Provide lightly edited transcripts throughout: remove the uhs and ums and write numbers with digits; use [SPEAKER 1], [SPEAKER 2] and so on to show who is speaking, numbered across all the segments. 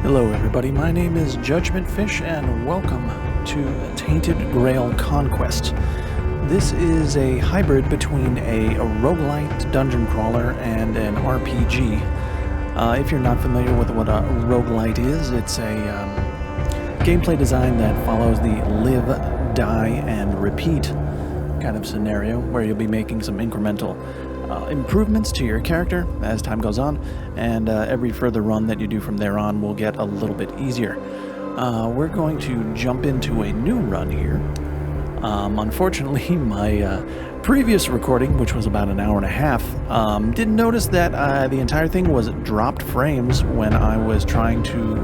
[SPEAKER 1] Hello everybody, my name is JudgementFish and welcome to Tainted Grail Conquest. This is a hybrid between a roguelite dungeon crawler and an RPG. If you're not familiar with what a roguelite is, it's a gameplay design that follows the live, die, and repeat kind of scenario where you'll be making some incremental improvements to your character as time goes on, and every further run that you do from there on will get a little bit easier. We're going to jump into a new run here. Unfortunately, my previous recording, which was about an hour and a half, didn't notice that the entire thing was dropped frames when I was trying to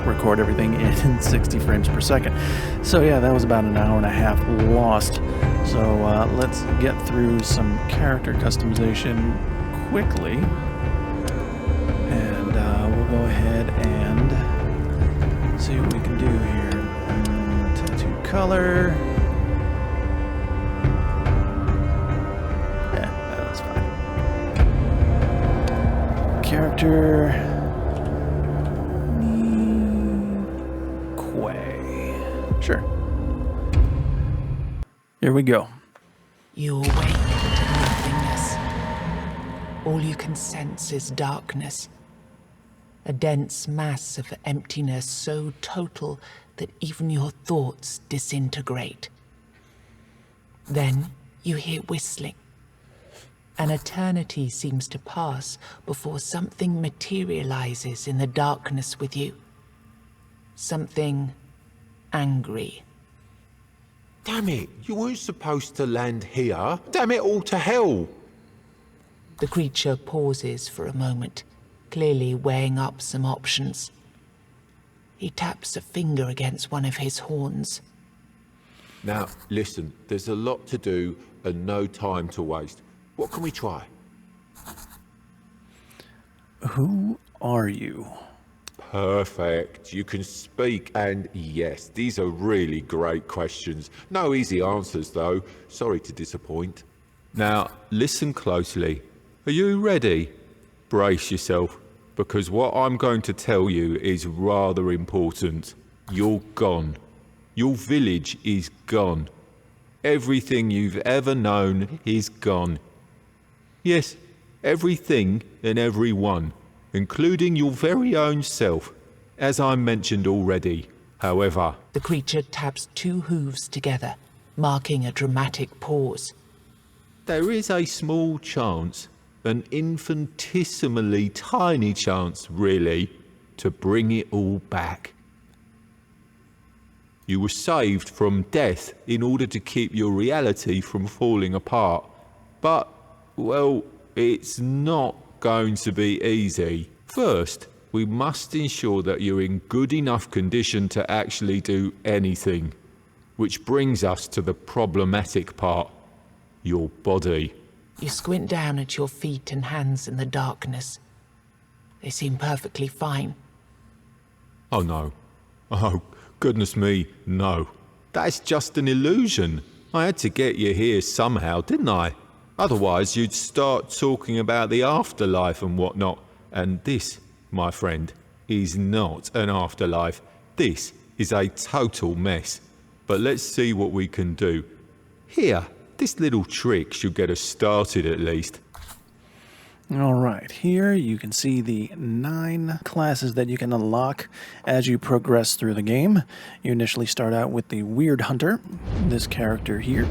[SPEAKER 1] record everything in 60 frames per second. So yeah, that was about an hour and a half lost. So let's get through some character customization quickly. And we'll go ahead and see what we can do here. Tattoo color. Yeah, that's fine. Character. Sure. Here we go.
[SPEAKER 2] You awake to nothingness. All you can sense is darkness. A dense mass of emptiness so total that even your thoughts disintegrate. Then you hear whistling. An eternity seems to pass before something materializes in the darkness with you. Something angry.
[SPEAKER 3] Damn it, you weren't supposed to land here. Damn it all to hell.
[SPEAKER 2] The creature pauses for a moment, clearly weighing up some options. He taps a finger against one of his horns.
[SPEAKER 3] Now, listen, there's a lot to do and no time to waste. What can we try?
[SPEAKER 1] Who are you?
[SPEAKER 3] Perfect. You can speak, and yes, these are really great questions. No easy answers, though. Sorry to disappoint. Now, listen closely. Are you ready? Brace yourself, because what I'm going to tell you is rather important. You're gone. Your village is gone. Everything you've ever known is gone. Yes, everything and everyone, including your very own self, as I mentioned already. However,
[SPEAKER 2] the creature taps two hooves together, marking a dramatic pause.
[SPEAKER 3] There is a small chance, an infinitesimally tiny chance, really, to bring it all back. You were saved from death in order to keep your reality from falling apart. But, well, it's not going to be easy. First, we must ensure that you're in good enough condition to actually do anything. Which brings us to the problematic part. Your body.
[SPEAKER 2] You squint down at your feet and hands in the darkness. They seem perfectly fine.
[SPEAKER 3] Oh no. Oh, goodness me, no. That's just an illusion. I had to get you here somehow, didn't I? Otherwise, you'd start talking about the afterlife and whatnot. And this, my friend, is not an afterlife. This is a total mess. But let's see what we can do. Here, this little trick should get us started at least.
[SPEAKER 1] Alright, here you can see the 9 classes that you can unlock as you progress through the game. You initially start out with the Wyrdhunter, this character here.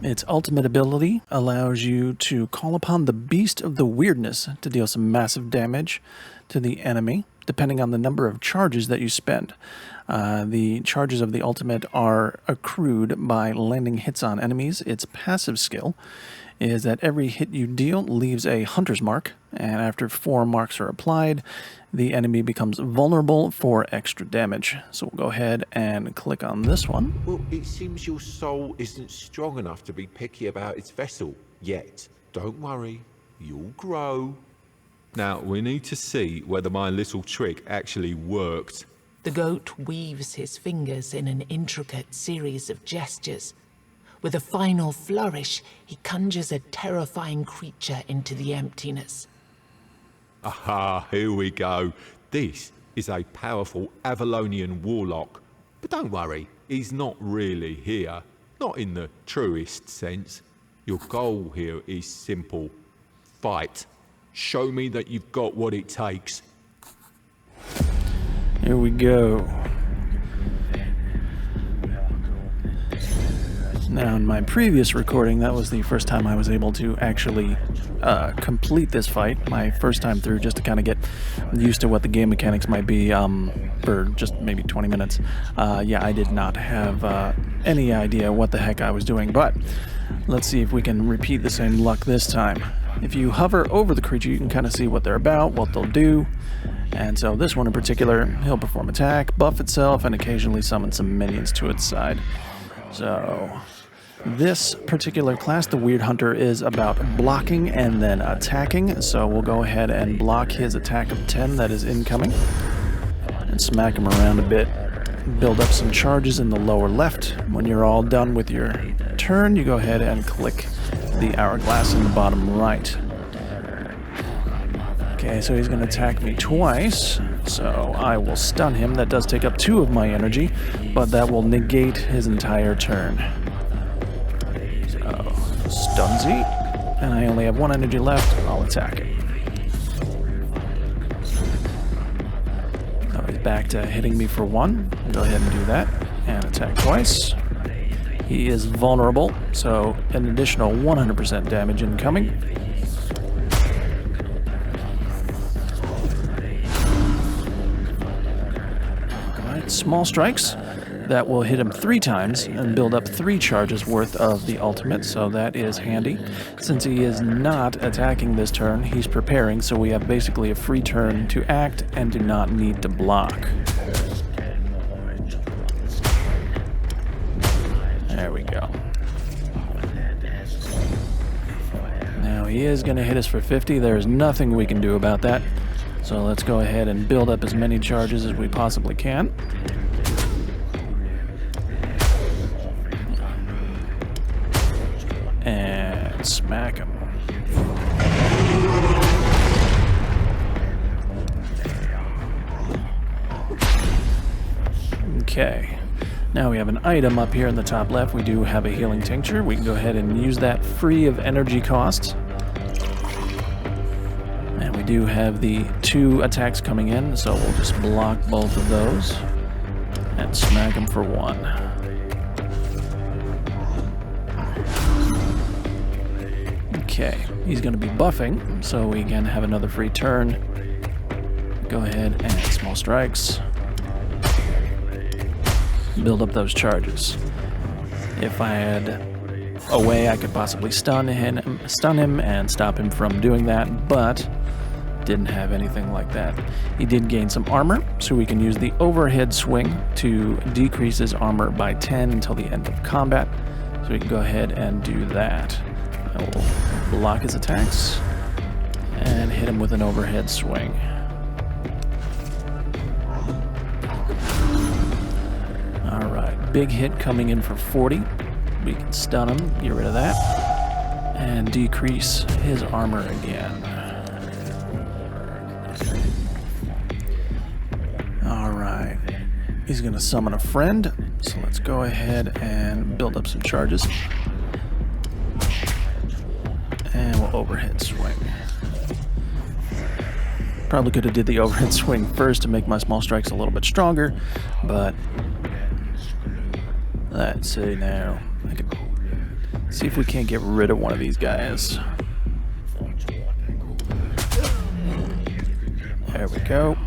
[SPEAKER 1] Its ultimate ability allows you to call upon the Beast of the Wyrdness to deal some massive damage to the enemy, depending on the number of charges that you spend. The charges of the ultimate are accrued by landing hits on enemies. Its passive skill is that every hit you deal leaves a hunter's mark, and after 4 marks are applied, the enemy becomes vulnerable for extra damage. So we'll go ahead and click on this one.
[SPEAKER 3] Well, it seems your soul isn't strong enough to be picky about its vessel yet. Don't worry, you'll grow. Now, we need to see whether my little trick actually worked.
[SPEAKER 2] The goat weaves his fingers in an intricate series of gestures. With a final flourish, he conjures a terrifying creature into the emptiness.
[SPEAKER 3] Aha, here we go. This is a powerful Avalonian warlock. But don't worry, he's not really here. Not in the truest sense. Your goal here is simple. Fight. Show me that you've got what it takes.
[SPEAKER 1] Here we go. Now, in my previous recording, that was the first time I was able to actually complete this fight. My first time through, just to kind of get used to what the game mechanics might be for just maybe 20 minutes. Yeah, I did not have any idea what the heck I was doing, but let's see if we can repeat the same luck this time. If you hover over the creature, you can kind of see what they're about, what they'll do. And so this one in particular, he'll perform attack, buff itself, and occasionally summon some minions to its side. So this particular class, the Wyrdhunter, is about blocking and then attacking. So we'll go ahead and block his attack of 10 that is incoming and smack him around a bit. Build up some charges in the lower left. When you're all done with your turn, you go ahead and click the hourglass in the bottom right. Okay, so he's going to attack me twice, so I will stun him. That does take up 2 of my energy, but that will negate his entire turn. So, stunzy, and I only have 1 energy left. I'll attack him. Oh, he's back to hitting me for 1. I'll go ahead and do that, and attack twice. He is vulnerable, so an additional 100% damage incoming. Alright, small strikes. That will hit him 3 times and build up 3 charges worth of the ultimate, so that is handy. Since he is not attacking this turn, he's preparing, so we have basically a free turn to act and do not need to block. There we go. Now he is going to hit us for 50. There's nothing we can do about that. So let's go ahead and build up as many charges as we possibly can. And smack him. Okay. Now we have an item up here in the top left. We do have a healing tincture. We can go ahead and use that free of energy cost. And we do have the 2 attacks coming in, so we'll just block both of those and smack him for 1. Okay, he's going to be buffing, so we can have another free turn. Go ahead and small strikes. Build up those charges. If I had a way I could possibly stun him and stop him from doing that, but didn't have anything like that. He did gain some armor, so we can use the overhead swing to decrease his armor by 10 until the end of combat. So we can go ahead and do that. I will block his attacks and hit him with an overhead swing. Alright, big hit coming in for 40. We can stun him, get rid of that, and decrease his armor again. Alright, he's going to summon a friend, so let's go ahead and build up some charges. And we'll overhead swing. Probably could have did the overhead swing first to make my small strikes a little bit stronger, but let's see now. I can see if we can't get rid of one of these guys. There we go.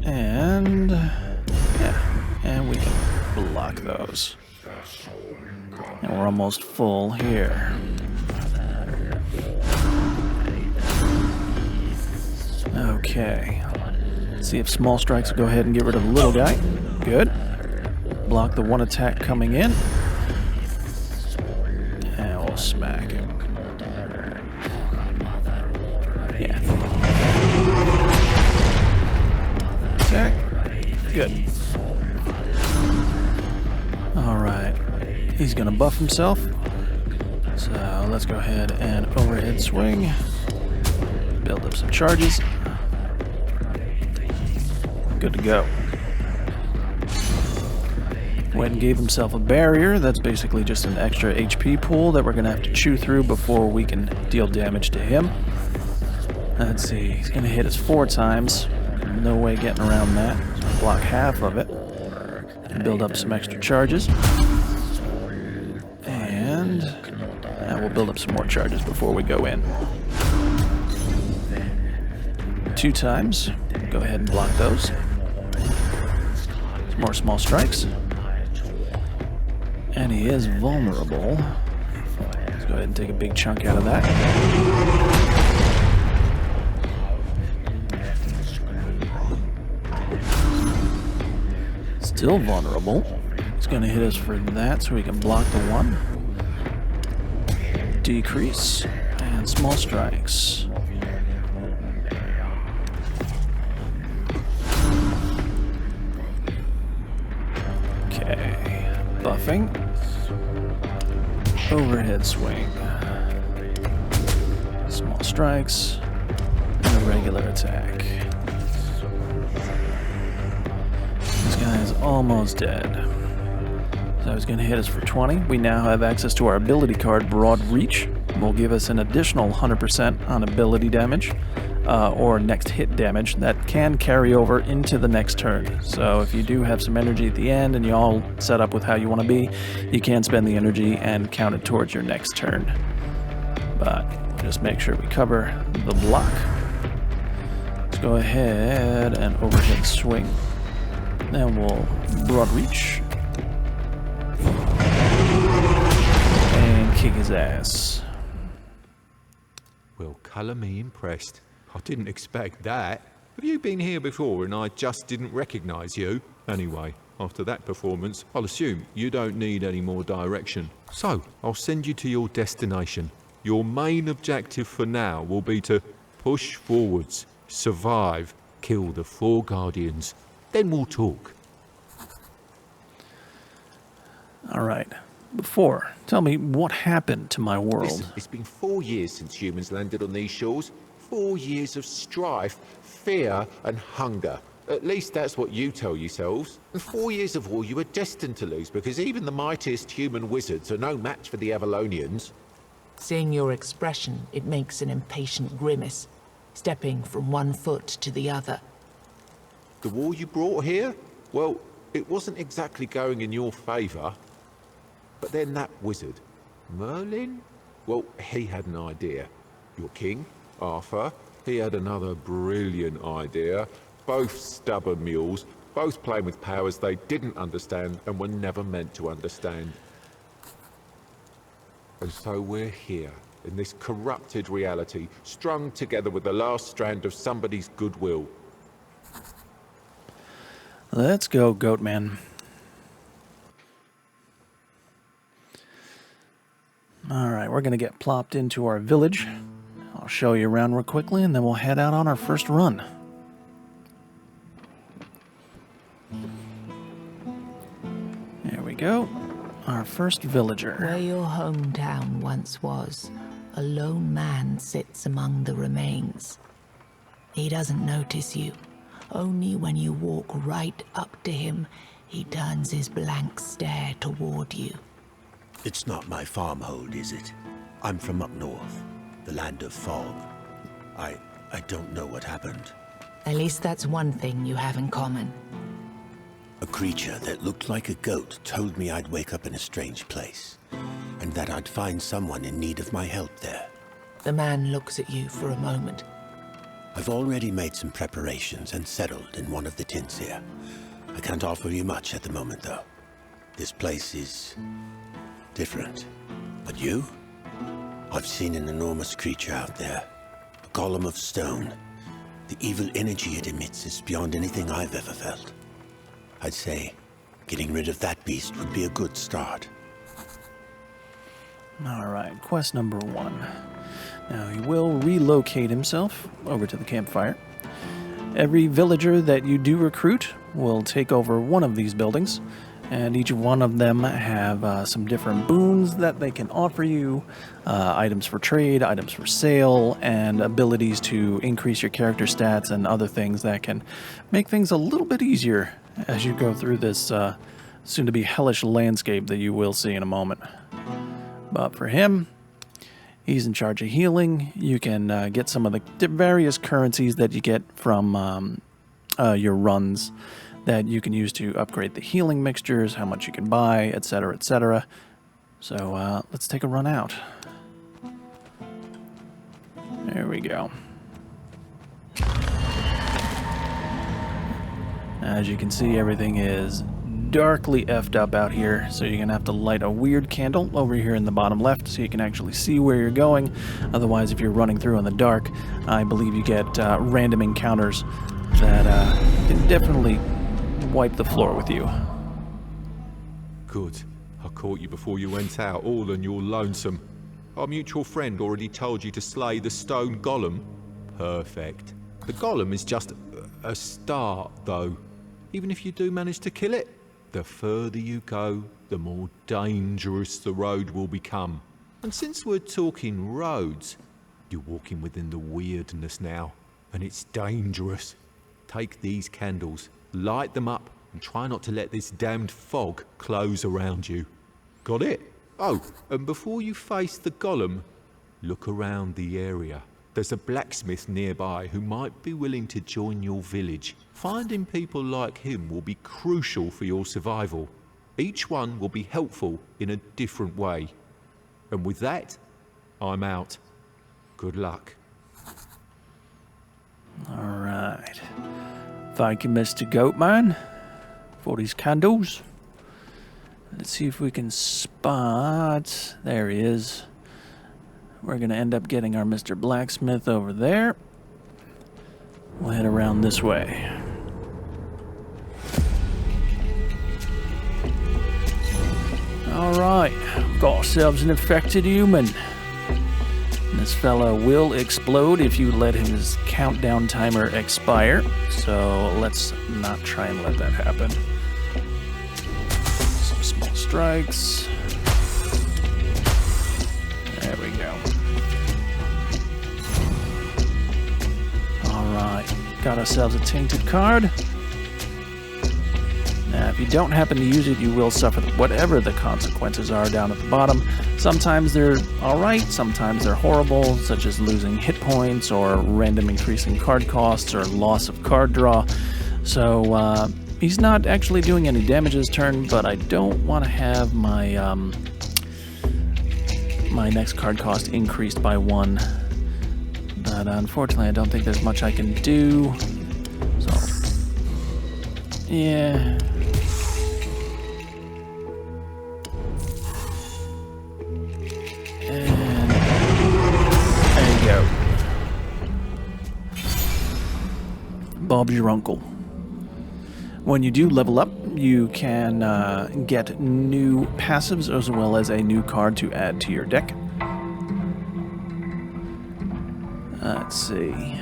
[SPEAKER 1] And yeah, and we can block those. And we're almost full here. Okay. Let's see if small strikes will go ahead and get rid of the little guy. Good. Block the 1 attack coming in. And we'll smack him. Yeah. Attack. Good. Alright. He's gonna buff himself. So let's go ahead and overhead swing. Build up some charges. Good to go. Went and gave himself a barrier. That's basically just an extra HP pool that we're going to have to chew through before we can deal damage to him. Let's see, he's going to hit us 4 times. No way getting around that. Block half of it. Build up some extra charges. And we'll build up some more charges before we go in. 2 times. Go ahead and block those. Some more small strikes. And he is vulnerable. Let's go ahead and take a big chunk out of that. Still vulnerable. It's going to hit us for that so we can block the 1. Decrease. And small strikes. Okay. Buffing. Overhead swing. Small strikes. And a regular attack. This guy is almost dead. So he's going to hit us for 20. We now have access to our ability card, Broad Reach. Will give us an additional 100% on ability damage, or next hit damage that can carry over into the next turn. So if you do have some energy at the end and you all set up with how you want to be, you can spend the energy and count it towards your next turn. But just make sure we cover the block. Let's go ahead and overhead swing. Then we'll Broad Reach. And kick his ass.
[SPEAKER 3] Well, colour me impressed. I didn't expect that. Have you been here before and I just didn't recognise you? Anyway, after that performance, I'll assume you don't need any more direction. So, I'll send you to your destination. Your main objective for now will be to push forwards, survive, kill the 4 Guardians. Then we'll talk.
[SPEAKER 1] Alright. Before, tell me what happened to my world.
[SPEAKER 3] Listen, it's been 4 years since humans landed on these shores. 4 years of strife, fear, and hunger. At least that's what you tell yourselves. And 4 years of war you were destined to lose, because even the mightiest human wizards are no match for the Avalonians.
[SPEAKER 2] Seeing your expression, it makes an impatient grimace, stepping from one foot to the other.
[SPEAKER 3] The war you brought here? Well, it wasn't exactly going in your favour. But then that wizard, Merlin? Well, he had an idea. Your king, Arthur, he had another brilliant idea. Both stubborn mules, both playing with powers they didn't understand and were never meant to understand. And so we're here, in this corrupted reality, strung together with the last strand of somebody's goodwill.
[SPEAKER 1] Let's go, Goatman. Alright, we're going to get plopped into our village. I'll show you around real quickly, and then we'll head out on our first run. There we go. Our first villager.
[SPEAKER 2] Where your hometown once was, a lone man sits among the remains. He doesn't notice you. Only when you walk right up to him, he turns his blank stare toward you.
[SPEAKER 4] It's not my farmhold, is it? I'm from up north, the land of fog. I don't know what happened.
[SPEAKER 2] At least that's one thing you have in common.
[SPEAKER 4] A creature that looked like a goat told me I'd wake up in a strange place, and that I'd find someone in need of my help there.
[SPEAKER 2] The man looks at you for a moment.
[SPEAKER 4] I've already made some preparations and settled in one of the tents here. I can't offer you much at the moment, though. This place is different. But you? I've seen an enormous creature out there. A column of stone. The evil energy it emits is beyond anything I've ever felt. I'd say getting rid of that beast would be a good start.
[SPEAKER 1] Alright, quest number 1. Now, he will relocate himself over to the campfire. Every villager that you do recruit will take over one of these buildings, And each one of them have some different boons that they can offer you, items for trade, items for sale, and abilities to increase your character stats and other things that can make things a little bit easier as you go through this soon-to-be hellish landscape that you will see in a moment. But for him, he's in charge of healing. You can get some of the various currencies that you get from your runs that you can use to upgrade the healing mixtures, how much you can buy, etc., etc. So let's take a run out. There we go. As you can see, everything is darkly effed up out here, so you're gonna have to light a weird candle over here in the bottom left so you can actually see where you're going. Otherwise, if you're running through in the dark, I believe you get random encounters that can definitely wipe the floor with you.
[SPEAKER 3] Good. I caught you before you went out, all on your lonesome. Our mutual friend already told you to slay the stone golem. Perfect. The golem is just a start, though. Even if you do manage to kill it, the further you go, the more dangerous the road will become. And since we're talking roads, you're walking within the Wyrdness now, and it's dangerous. Take these candles, light them up, and try not to let this damned fog close around you. Got it? Oh, and before you face the golem, look around the area. There's a blacksmith nearby who might be willing to join your village. Finding people like him will be crucial for your survival. Each one will be helpful in a different way. And with that, I'm out. Good luck.
[SPEAKER 1] Alright. Thank you, Mr. Goatman, for these candles. Let's see if we can spot... There he is. We're going to end up getting our Mr. Blacksmith over there. We'll head around this way. Alright, got ourselves an infected human. This fella will explode if you let his countdown timer expire, so let's not try and let that happen. Some small strikes. There we go. Alright, got ourselves a tainted card. Now, if you don't happen to use it, you will suffer whatever the consequences are down at the bottom. Sometimes they're alright, sometimes they're horrible, such as losing hit points or random increasing card costs or loss of card draw. So, he's not actually doing any damage this turn, but I don't want to have my, my next card cost increased by 1. But unfortunately, I don't think there's much I can do. So, yeah. Bob's your uncle. When you do level up, you can get new passives as well as a new card to add to your deck. Let's see.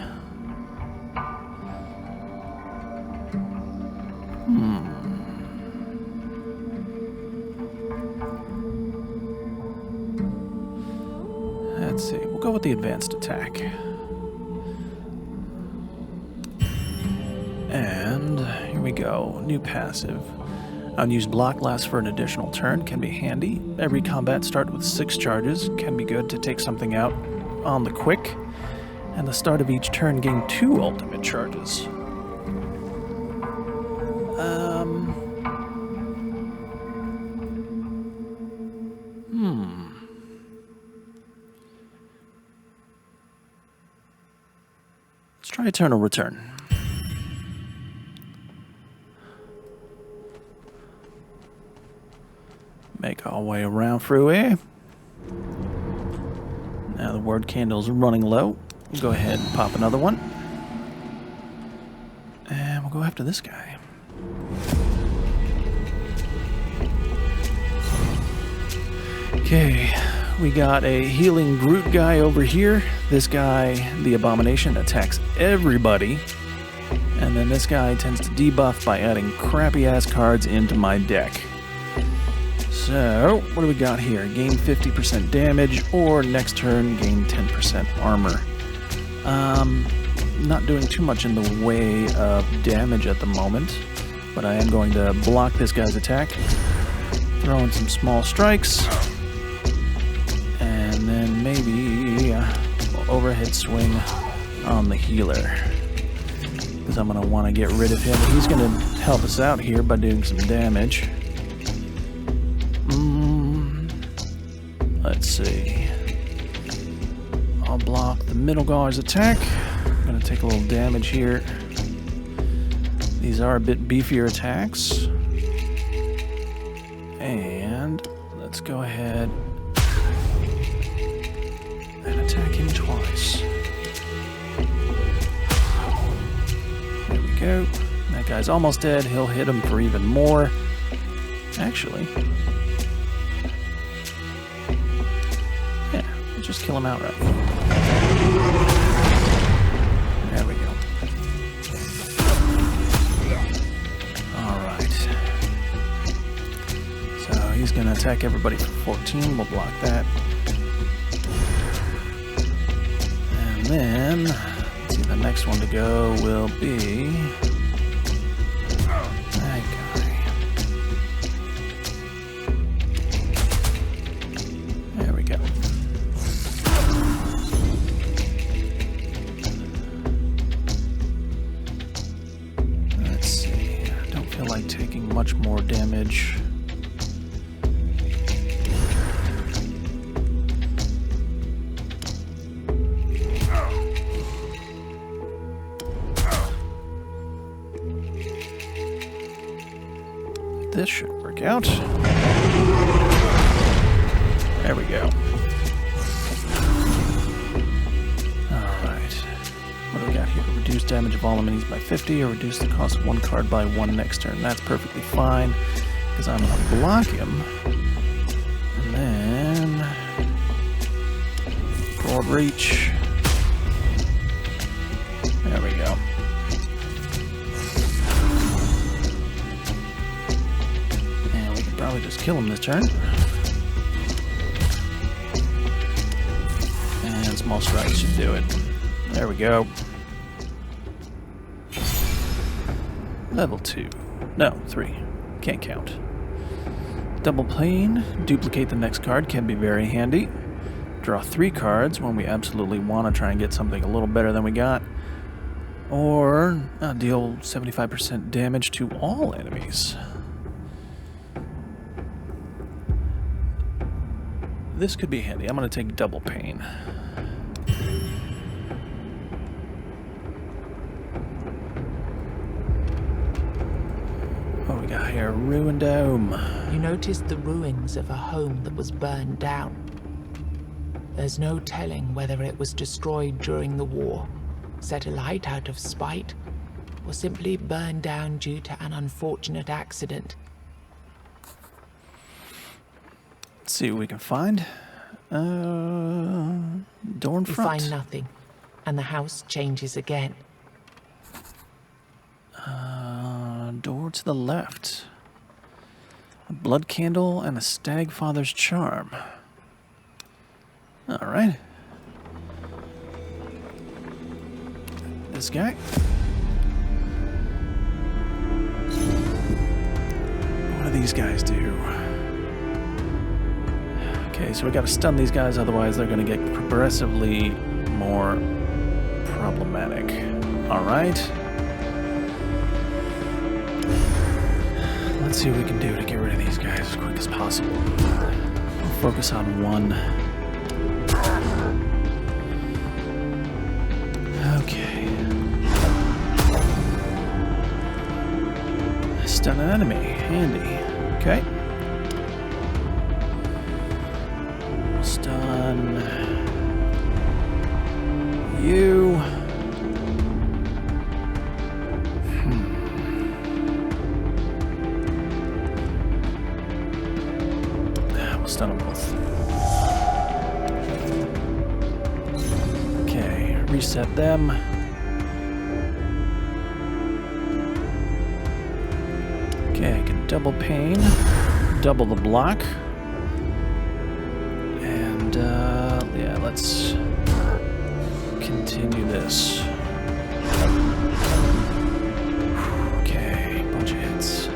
[SPEAKER 1] Let's see. We'll go with the advanced attack. And here we go. New passive. Unused block lasts for an additional turn. Can be handy. Every combat start with 6 charges. Can be good to take something out on the quick. And the start of each turn gain 2 ultimate charges. Let's try Eternal Return. Make our way around through here. Now the word candle's running low. We'll go ahead and pop another one. And we'll go after this guy. Okay, we got a healing Groot guy over here. This guy, the Abomination, attacks everybody. And then this guy tends to debuff by adding crappy-ass cards into my deck. So, what do we got here? Gain 50% damage, or next turn gain 10% armor. Not doing too much in the way of damage at the moment, but I am going to block this guy's attack. Throw in some small strikes, and then maybe overhead swing on the healer, because I'm going to want to get rid of him. He's going to help us out here by doing some damage. Let's see. I'll block the middle guard's attack. I'm going to take a little damage here. These are a bit beefier attacks. And let's go ahead and attack him twice. There we go. That guy's almost dead. He'll hit him for even more. Actually, yeah, we'll just kill him outright. There we go. Alright. So he's going to attack everybody for 14. We'll block that. And then, let's see, the next one to go will be that guy. There we go. Let's see. I don't feel like taking much more damage. This should work out. There we go. Alright. What do we got here? Reduce damage of all enemies by 50, or reduce the cost of one card by 1 next turn. That's perfectly fine, because I'm going to block him. And then broad reach. There we go. And we can probably just kill him this turn. And small strikes should do it. There we go. Level 2. No, 3. Can't count. Double plane. Duplicate the next card can be very handy. Draw 3 cards when we absolutely want to try and get something a little better than we got. Or deal 75% damage to all enemies. This could be handy. I'm going to take double pain. What we got here? Ruined dome.
[SPEAKER 2] You noticed the ruins of a home that was burned down. There's no telling whether it was destroyed during the war, set alight out of spite, or simply burned down due to an unfortunate accident.
[SPEAKER 1] Let's see what we can find. Door in
[SPEAKER 2] You
[SPEAKER 1] front.
[SPEAKER 2] find nothing, and the house changes again.
[SPEAKER 1] Door to the left. A blood candle and a stag father's charm. All right. This guy. What do these guys do? Okay, so we gotta stun these guys, otherwise they're gonna get progressively more problematic. All right. Let's see what we can do to get rid of these guys as quick as possible. We'll focus on one. Okay. Stun an enemy. Handy. Okay. Stun you. Stun them both. Okay, reset them. Okay, I can double pain. double the block. And, yeah, let's continue this. Okay, bunch of hits.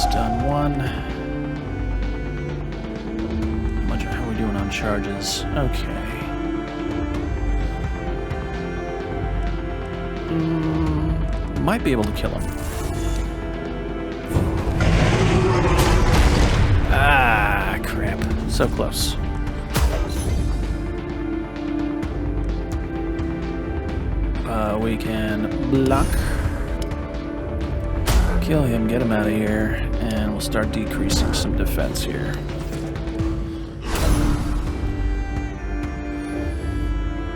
[SPEAKER 1] Stun 1. How are we doing on charges? Okay. Might be able to kill him. Ah, crap. So close. We can block. Kill him, get him out of here, and we'll start decreasing some defense here.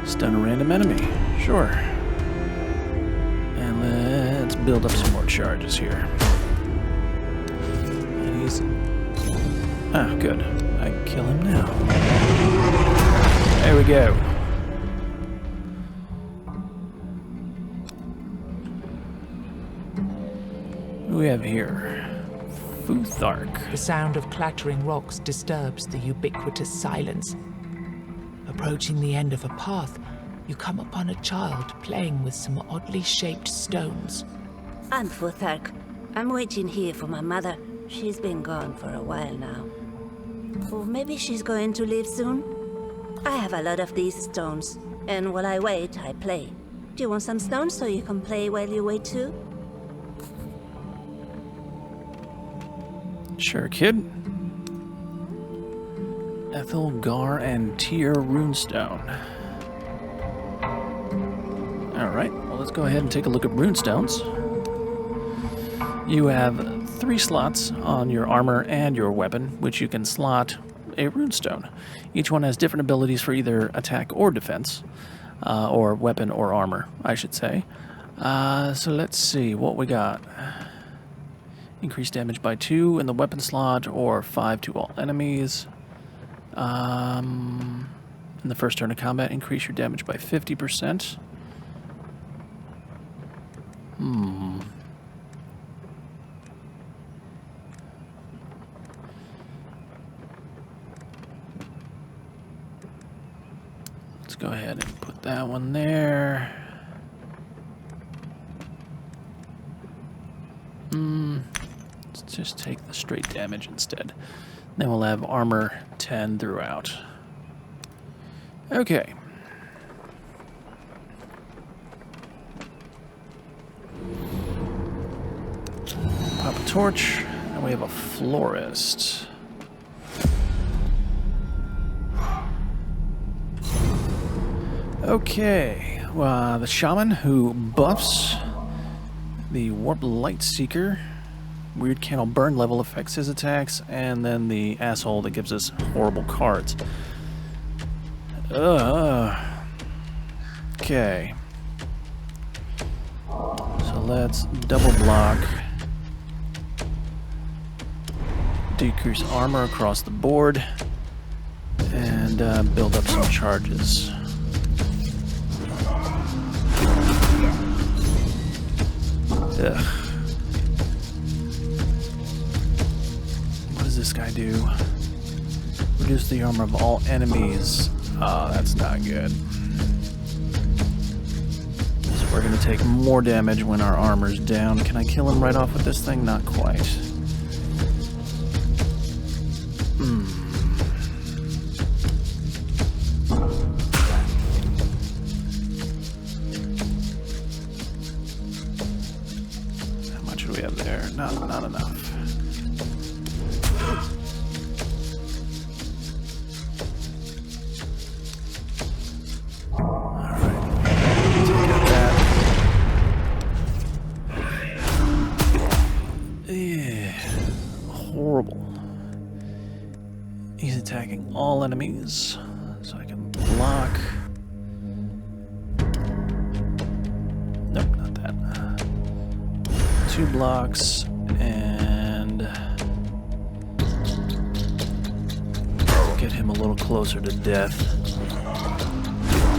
[SPEAKER 1] Stun a random enemy. Sure. And let's build up some more charges here. And he's... Ah, good. I can kill him now. There we go. Who do we have here? Futhark.
[SPEAKER 2] The sound of clattering rocks disturbs the ubiquitous silence. Approaching the end of a path, you come upon a child playing with some oddly shaped stones.
[SPEAKER 5] I'm Futhark. I'm waiting here for my mother. She's been gone for a while now. Or maybe she's going to leave soon? I have a lot of these stones, and while I wait, I play. Do you want some stones so you can play while you wait too?
[SPEAKER 1] Sure, kid. Ethel, Gar, and Tyr runestone. Alright, well let's go ahead and take a look at runestones. You have 3 slots on your armor and your weapon, which you can slot a runestone. Each one has different abilities for either attack or defense, or weapon or armor, I should say. So let's see what we got. Increase damage by 2 in the weapon slot, or 5 to all enemies. In the first turn of combat, increase your damage by 50%. Let's go ahead and put that one there. Let's just take the straight damage instead. Then we'll have armor 10 throughout. Okay. Pop a torch, and we have a florist. Okay, the shaman who buffs the Warp Light Seeker. Weird Candle Burn level affects his attacks, and then the asshole that gives us horrible cards. Okay. So let's double block. Decrease armor across the board. And build up some charges. Ugh. What does this guy do? Reduce the armor of all enemies. Oh, that's not good. So we're gonna take more damage when our armor's down. Can I kill him right off with this thing? Not quite. How much do we have there? Not enough. Horrible. He's attacking all enemies, so I can block. Nope, not that. 2 blocks, and get him a little closer to death.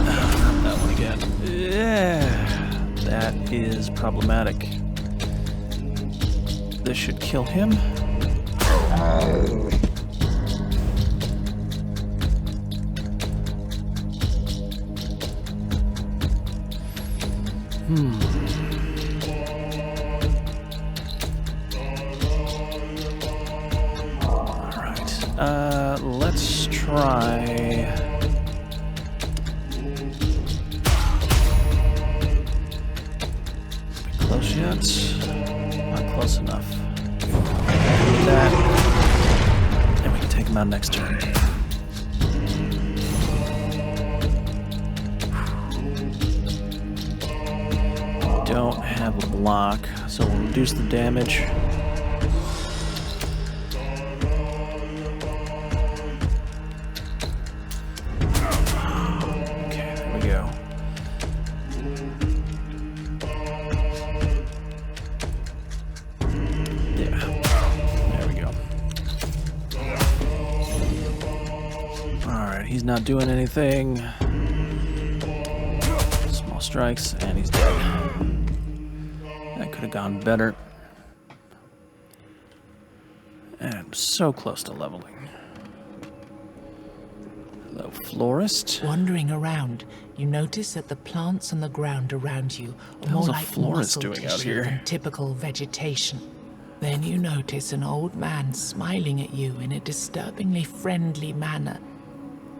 [SPEAKER 1] Not that one again. Yeah. That is problematic. This should kill him. Alright. Let's try... Close yet? Not close enough. Do that. And we can take him out next turn. Don't have a block, so we'll reduce the damage. Okay, there we go. Yeah, there we go. Alright, he's not doing anything. Small strikes, and he's dead. That could have gone better. And I'm so close to leveling. Hello, Florist.
[SPEAKER 2] Wandering around, you notice that the plants on the ground around you are more
[SPEAKER 1] How's a
[SPEAKER 2] like
[SPEAKER 1] florist
[SPEAKER 2] muscle
[SPEAKER 1] doing out
[SPEAKER 2] tissue
[SPEAKER 1] here?
[SPEAKER 2] than typical vegetation. Then you notice an old man smiling at you in a disturbingly friendly manner.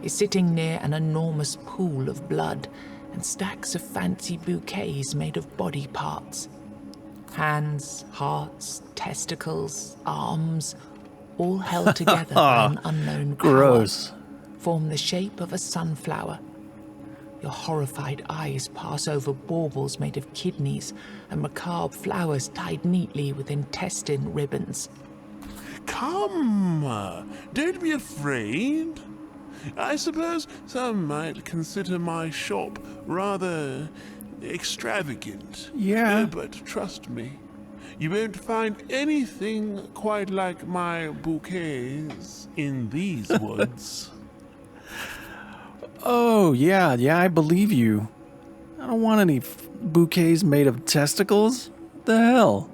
[SPEAKER 2] He's sitting near an enormous pool of blood and stacks of fancy bouquets made of body parts. Hands, hearts, testicles, arms, all held together by an unknown power,
[SPEAKER 1] Gross.
[SPEAKER 2] form the shape of a sunflower. Your horrified eyes pass over baubles made of kidneys and macabre flowers tied neatly with intestine ribbons.
[SPEAKER 6] Come, don't be afraid. I suppose some might consider my shop rather extravagant.
[SPEAKER 1] Yeah.
[SPEAKER 6] But trust me, you won't find anything quite like my bouquets in these woods.
[SPEAKER 1] Oh, yeah, I believe you. I don't want any bouquets made of testicles. What the hell?